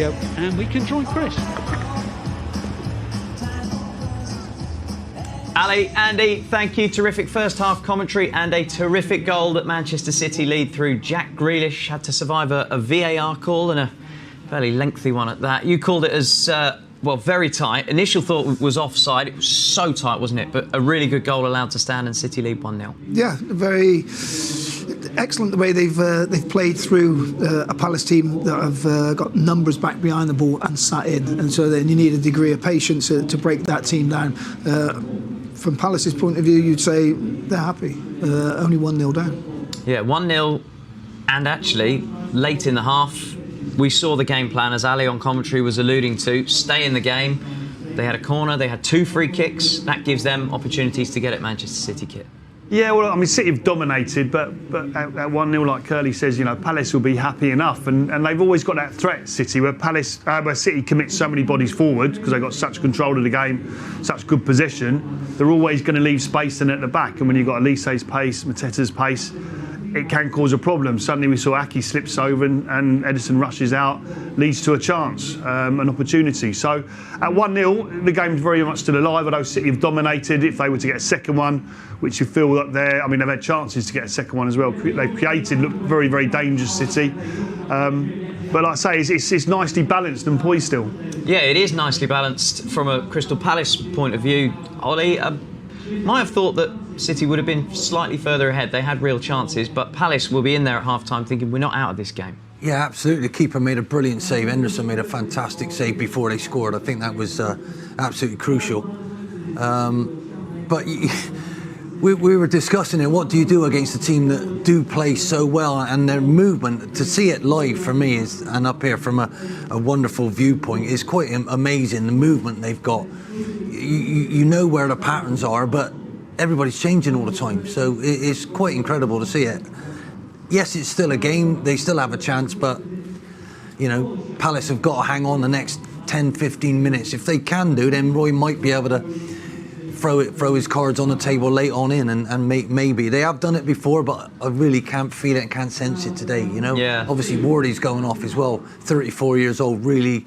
And we can join Chris. Ali, Andy, thank you. Terrific first half commentary and a terrific goal that Manchester City lead through. Jack Grealish had to survive a VAR call, and a fairly lengthy one at that. You called it as, well, very tight. Initial thought was offside. It was so tight, wasn't it? But a really good goal allowed to stand, and City lead 1-0. Yeah, very excellent the way they've played through a Palace team that have got numbers back behind the ball and sat in, and so then you need a degree of patience to break that team down. From Palace's point of view, you'd say they're happy. Only 1-0 down. Yeah, 1-0, and actually late in the half we saw the game plan, as Ali on commentary was alluding to. Stay in the game. They had a corner, they had 2 free kicks. That gives them opportunities to get at Manchester City kit. Yeah, well, I mean, City have dominated, but at 1-0, like Curly says, you know, Palace will be happy enough, and they've always got that threat, City, where City commits so many bodies forward because they've got such control of the game, such good possession. They're always going to leave space in at the back, and when you've got Elise's pace, Mateta's pace, it can cause a problem. Suddenly we saw Aki slips over and Edison rushes out, leads to a chance, an opportunity. So at 1-0, the game's very much still alive, although City have dominated. If they were to get a second one, which you feel that they've had chances to get a second one as well. They've created, look very, very dangerous, City. But like I say, it's nicely balanced and poised still. Yeah, it is nicely balanced from a Crystal Palace point of view. Ollie, might have thought that City would have been slightly further ahead. They had real chances, but Palace will be in there at half-time thinking we're not out of this game. Yeah, absolutely. The keeper made a brilliant save. Henderson made a fantastic save before they scored. I think that was absolutely crucial. But we were discussing it. What do you do against a team that do play so well, and their movement, to see it live for me is, and up here from a wonderful viewpoint, is quite amazing. The movement they've got. You know where the patterns are, but everybody's changing all the time, so it's quite incredible to see it. Yes, it's still a game, they still have a chance, but you know, Palace have got to hang on the next 10-15 minutes. If they can do, then Roy might be able to throw his cards on the table late on in, and maybe they have done it before, but I really can't feel it and can't sense it today, you know. Yeah. Obviously Wardy's going off as well, 34 years old, really.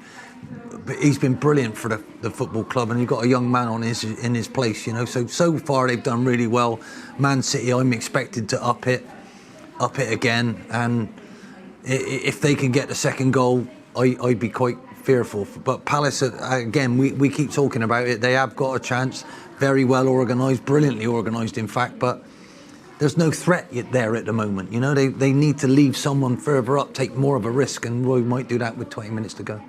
He's been brilliant for the football club, and you've got a young man in his place, you know. So far they've done really well. Man City, I'm expected to up it again, and if they can get the second goal, I'd be quite fearful. But Palace, again, we keep talking about it. They have got a chance, very well organised, brilliantly organised, in fact, but there's no threat yet there at the moment. You know, they need to leave someone further up, take more of a risk, and Roy might do that with 20 minutes to go.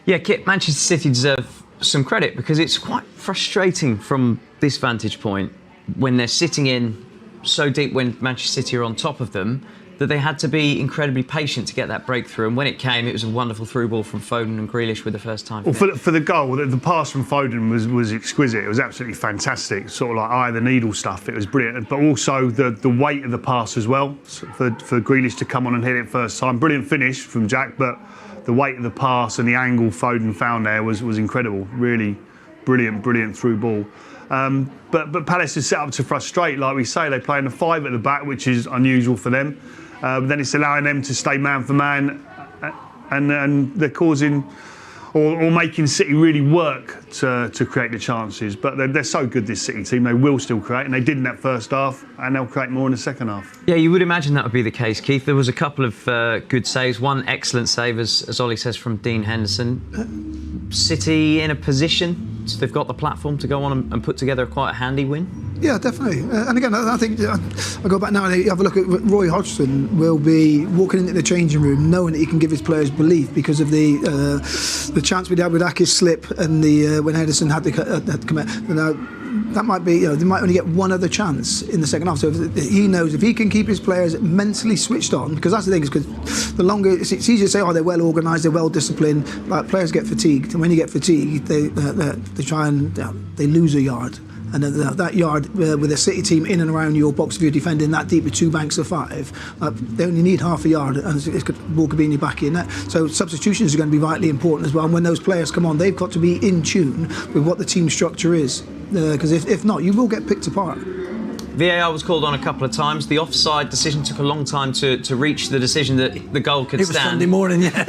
Yeah, Kit, Manchester City deserve some credit, because it's quite frustrating from this vantage point when they're sitting in so deep when Manchester City are on top of them, that they had to be incredibly patient to get that breakthrough. And when it came, it was a wonderful through ball from Foden and Grealish with the first time. Well, for the goal, the pass from Foden was exquisite. It was absolutely fantastic, sort of like eye of the needle stuff. It was brilliant, but also the weight of the pass as well, for Grealish to come on and hit it first time. Brilliant finish from Jack, but the weight of the pass and the angle Foden found there was incredible. Really brilliant through ball. But Palace is set up to frustrate, like we say. They play in a 5 at the back, which is unusual for them. But then it's allowing them to stay man for man, and they're causing or making City really work to create the chances. But they're so good, this City team. They will still create, and they did in that first half, and they'll create more in the second half. Yeah, you would imagine that would be the case, Keith. There was a couple of good saves. One excellent save, as Ollie says, from Dean Henderson. City in a position, so they've got the platform to go on and put together quite a handy win. Yeah, definitely. And again, I think I go back now and have a look at Roy Hodgson. Will be walking into the changing room knowing that he can give his players belief because of the chance we had with Aki's slip and the when Henderson had to come out. Now, that might be, you know, they might only get one other chance in the second half. So he knows if he can keep his players mentally switched on, because that's the thing, is because the longer it's easier to say, oh, they're well organised, they're well disciplined, but players get fatigued, and when you get fatigued, they try and they lose a yard. And that yard with a City team in and around your box, if you're defending that deep with 2 banks of 5, they only need half a yard, and the ball could be in your back in that. So substitutions are going to be vitally important as well. And when those players come on, they've got to be in tune with what the team structure is, because if not, you will get picked apart. VAR was called on a couple of times. The offside decision took a long time to reach the decision that the goal could stand. It was Sunday morning, yeah.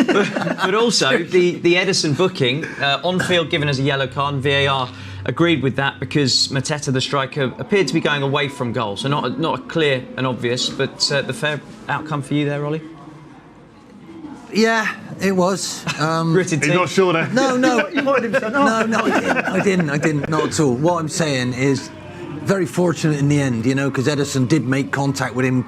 But also, the Ederson booking, on-field given as a yellow card, and VAR agreed with that because Mateta, the striker, appeared to be going away from goal. So not a clear and obvious, but the fair outcome for you there, Ollie? Yeah, it was. Gritted teeth. He's not sure there. No. You might have said, No, I didn't, not at all. What I'm saying is very fortunate in the end, because Ederson did make contact with him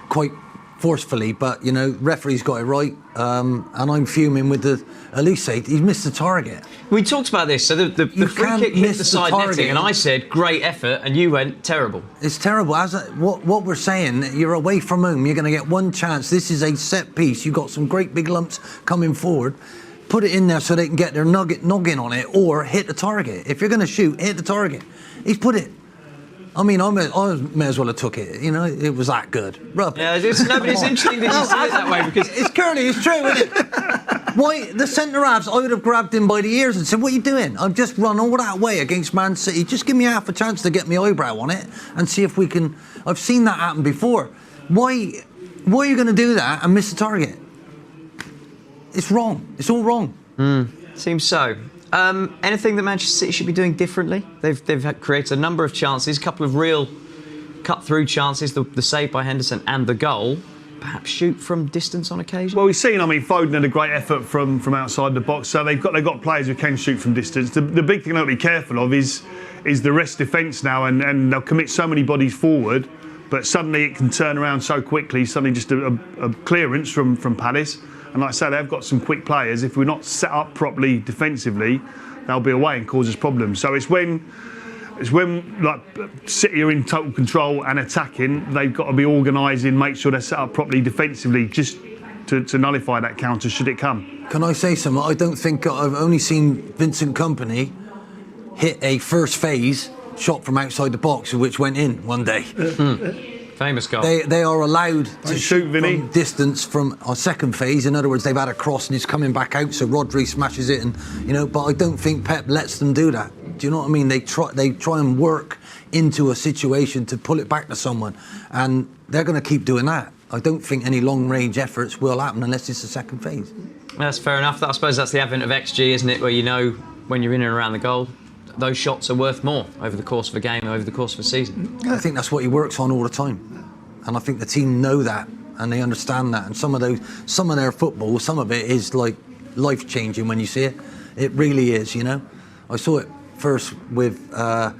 quite forcefully, but, referee's got it right, and I'm fuming with the Elise. He's missed the target. We talked about this, so the free kick hit the side netting, and I said, great effort, and you went, terrible. It's terrible. What we're saying, you're away from home, you're going to get one chance, this is a set piece, you've got some great big lumps coming forward, put it in there so they can get their noggin on it, or hit the target. If you're going to shoot, hit the target. He's put it. I mean, I may as well have took it. It was that good. Rub. Yeah, but it's interesting that you say it that way because it's Curly. It's true, isn't it? Why the centre halves? I would have grabbed him by the ears and said, "What are you doing? I've just run all that way against Man City. Just give me half a chance to get my eyebrow on it and see if we can." I've seen that happen before. Why are you going to do that and miss the target? It's wrong. It's all wrong. Seems so. Anything that Manchester City should be doing differently? They've created a number of chances, a couple of real cut-through chances, the save by Henderson and the goal. Perhaps shoot from distance on occasion? Well, we've seen, Foden had a great effort from outside the box, so they've got players who can shoot from distance. The big thing they'll be careful of is the rest defence now, and they'll commit so many bodies forward, but suddenly it can turn around so quickly, suddenly just a clearance from Palace. And like I say, they've got some quick players. If we're not set up properly defensively, they'll be away and cause us problems. So it's when like City are in total control and attacking, they've got to be organising, make sure they're set up properly defensively, just to nullify that counter should it come. Can I say something? I don't think I've only seen Vincent Kompany hit a first phase shot from outside the box, which went in one day. Famous goal. They are allowed to shoot Vinny. from distance from our second phase. In other words, they've had a cross and it's coming back out, so Rodri smashes it, and But I don't think Pep lets them do that. Do you know what I mean? They try and work into a situation to pull it back to someone, and they're going to keep doing that. I don't think any long-range efforts will happen unless it's the second phase. That's fair enough. I suppose that's the advent of XG, isn't it? Where when you're in and around the goal, those shots are worth more over the course of a game, over the course of a season. I think that's what he works on all the time, and I think the team know that and they understand that. And some of their football, some of it is like life-changing when you see it. It really is. I saw it first with I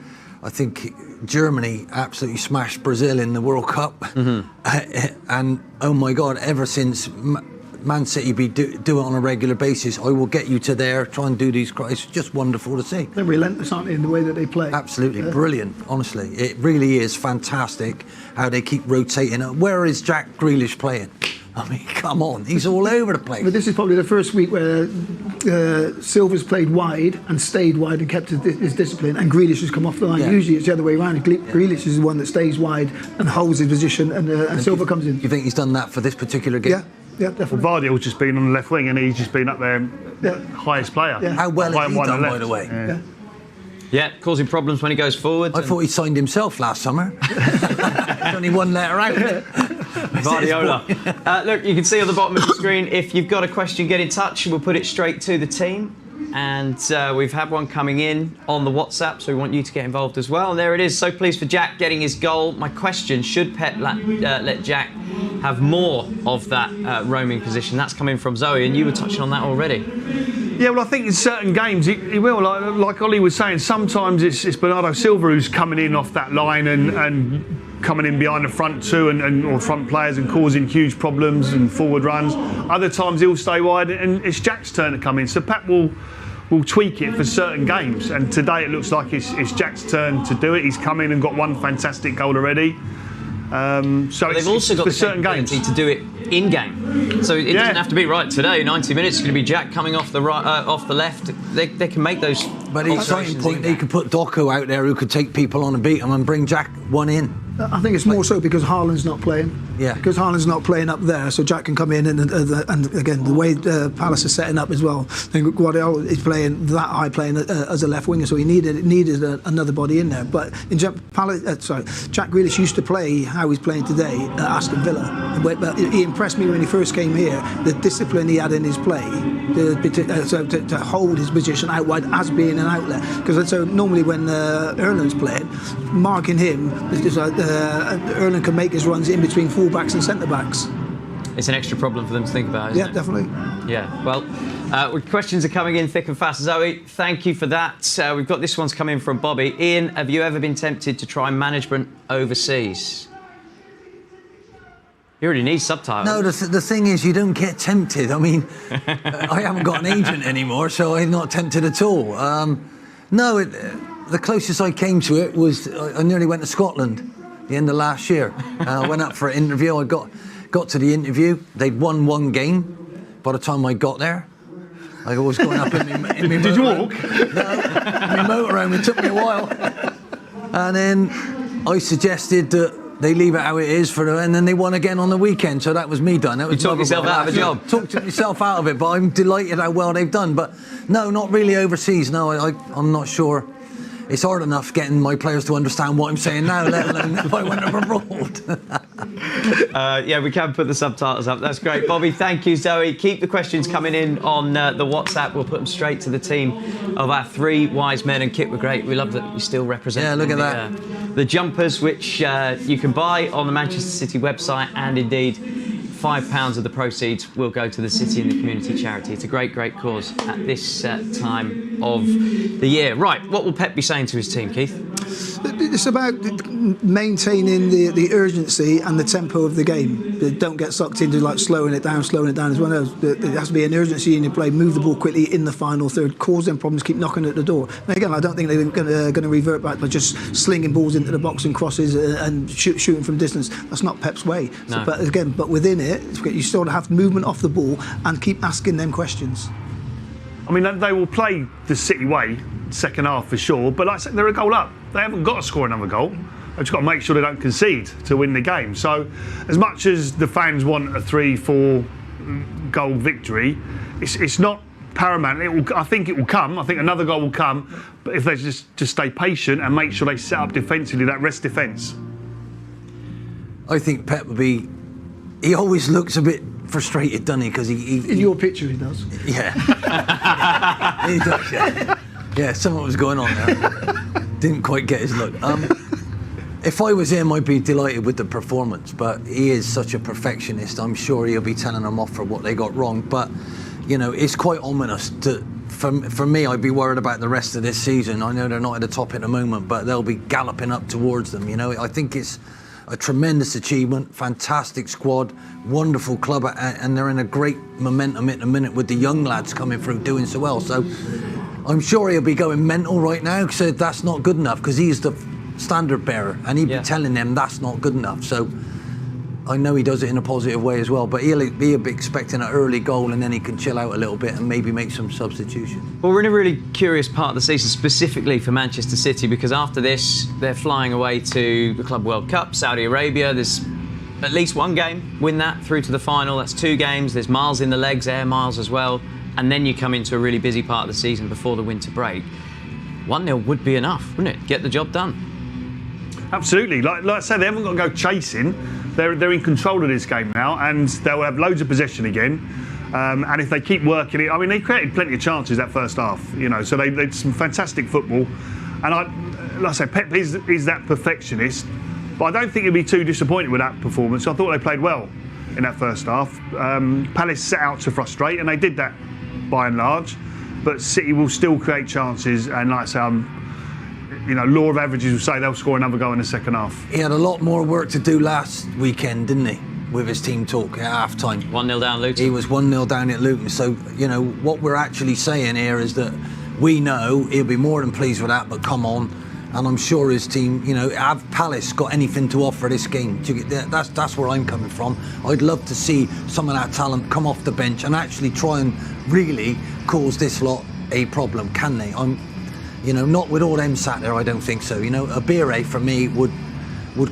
think Germany absolutely smashed Brazil in the World Cup, and oh my God, ever since Man City do it on a regular basis, I will get you to there, try and do these. It's just wonderful to see. They're relentless, aren't they, in the way that they play? Absolutely brilliant, honestly. It really is fantastic how they keep rotating. Where is Jack Grealish playing? I mean, come on, he's all over the place. But this is probably the first week where Silva's played wide and stayed wide and kept his discipline, and Grealish has come off the line. Yeah. Usually it's the other way around. Grealish is the one that stays wide and holds his position, and Silva comes in. You think he's done that for this particular game? Yeah, definitely. Well, Vardy's just been on the left wing, and he's just been up there, highest player. Yeah. How well has he done, by the way? Yeah. Yeah, causing problems when he goes forward. I thought he signed himself last summer. Only one letter out. Guardiola. Look, you can see on the bottom of the screen, if you've got a question, get in touch. We'll put it straight to the team. And we've had one coming in on the WhatsApp, so we want you to get involved as well. And there it is. So pleased for Jack getting his goal. My question, should Pep let Jack have more of that roaming position? That's coming from Zoe, and you were touching on that already. Yeah, well, I think in certain games he will. Like Ollie was saying, sometimes it's Bernardo Silva who's coming in off that line and coming in behind the front two or front players and causing huge problems and forward runs. Other times he'll stay wide and it's Jack's turn to come in. So Pep will tweak it for certain games. And today it looks like it's Jack's turn to do it. He's come in and got one fantastic goal already. So they've also got the certain capability games to do it in game, so it doesn't have to be right today. 90 minutes is going to be Jack coming off the right, off the left. They can make those But the exciting point, they could put Doku out there who could take people on and beat them and bring Jack one in. I think it's more so because Haaland's not playing. Yeah. Because Haaland's not playing up there, so Jack can come in and again the way Palace is setting up as well. I think Guardiola is playing that high, playing as a left winger, so he needed another body in there. But in Jack Grealish used to play how he's playing today at Aston Villa. But he impressed me when he first came here. The discipline he had in his play to hold his position out wide as being an outlet. Because so normally when Erling's playing, marking him, Erling can make his runs in between full-backs and centre-backs. It's an extra problem for them to think about, isn't it? Yeah, definitely. Yeah, well, questions are coming in thick and fast. Zoe, thank you for that. We've got this one's coming from Bobby. Ian, have you ever been tempted to try management overseas? You already need subtitles. No, the thing is, you don't get tempted. I mean, I haven't got an agent anymore, so I'm not tempted at all. The closest I came to it was I nearly went to Scotland the end of last year. I went up for an interview. I got to the interview. They'd won one game. By the time I got there, I was going up in my Did you walk? No, in my motorhome. It took me a while. And then I suggested that they leave it how it is and then they won again on the weekend. So that was me done. That was you talked yourself out of a job. Talked myself out of it, but I'm delighted how well they've done. But no, not really overseas. No, I'm not sure. It's hard enough getting my players to understand what I'm saying now, let alone if I went abroad. Yeah, we can put the subtitles up. That's great. Bobby, thank you. Zoe, keep the questions coming in on the WhatsApp. We'll put them straight to the team of our three wise men. And Kit, we're great. We love that you still represent look at that. The jumpers, which you can buy on the Manchester City website, and indeed £5 of the proceeds will go to the City and the Community charity. It's a great, great cause at this time of the year. Right, what will Pep be saying to his team, Keith? It's about maintaining the urgency and the tempo of the game. Don't get sucked into slowing it down as well. There has to be an urgency in your play. Move the ball quickly in the final third. Cause them problems. Keep knocking at the door. And again, I don't think they're going to revert back by just slinging balls into the box and crosses and shooting from distance. That's not Pep's way. No. But within it, you still have movement off the ball and keep asking them questions. I mean, they will play the City way second half for sure, but like I said, they're a goal up. They haven't got to score another goal. They've just got to make sure they don't concede to win the game. So, as much as the fans want a 3-4 goal victory, it's not paramount. I think it will come. I think another goal will come, but if they just stay patient and make sure they set up defensively, that rest defence. I think Pep will be. He always looks a bit frustrated, doesn't he? Because he in your picture, he does. Yeah. He does, yeah. Yeah, something was going on there. Didn't quite get his look. If I was him, I'd be delighted with the performance, but he is such a perfectionist. I'm sure he'll be telling them off for what they got wrong. But, it's quite ominous. For me, I'd be worried about the rest of this season. I know they're not at the top at the moment, but they'll be galloping up towards them. I think it's a tremendous achievement, fantastic squad, wonderful club, and they're in a great momentum at the minute with the young lads coming through doing so well. So I'm sure he'll be going mental right now because that's not good enough, because he's the standard bearer and he'd be telling them that's not good enough. So I know he does it in a positive way as well, but he'll be expecting an early goal and then he can chill out a little bit and maybe make some substitutions. Well, we're in a really curious part of the season, specifically for Manchester City, because after this, they're flying away to the Club World Cup, Saudi Arabia. There's at least one game, win that through to the final. That's 2 games. There's miles in the legs, air miles as well. And then you come into a really busy part of the season before the winter break. 1-0 would be enough, wouldn't it? Get the job done. Absolutely. Like I said, they haven't got to go chasing. They're in control of this game now, and they'll have loads of possession again. And if they keep working it, I mean, they created plenty of chances that first half, so they did some fantastic football. And like I said, Pep is that perfectionist, but I don't think he'll be too disappointed with that performance. I thought they played well in that first half. Palace set out to frustrate, and they did that by and large. But City will still create chances, and like I say, law of averages will say they'll score another goal in the second half. He had a lot more work to do last weekend, didn't he, with his team talk at half-time. 1-0 down Luton. He was 1-0 down at Luton. So, what we're actually saying here is that we know he'll be more than pleased with that, but come on. And I'm sure his team, have Palace got anything to offer this game? That's where I'm coming from. I'd love to see some of that talent come off the bench and actually try and really cause this lot a problem, can they? You know, not with all them sat there, I don't think so. You know, a Bire for me would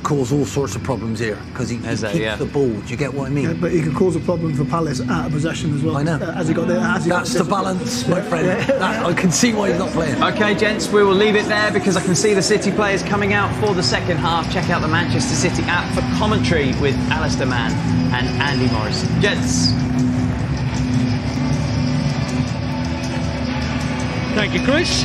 cause all sorts of problems here because he keeps the ball. Do you get what I mean? Yeah, but he could cause a problem for Palace out of possession as well. I know. Has he got there? That's the balance, my friend. I can see why he's not playing. OK, gents, we will leave it there because I can see the City players coming out for the second half. Check out the Manchester City app for commentary with Alistair Mann and Andy Morrison. Gents. Thank you, Chris.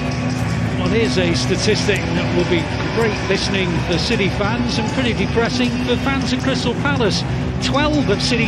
Well, here's a statistic that will be great listening for City fans and pretty depressing for fans of Crystal Palace. 12 of City's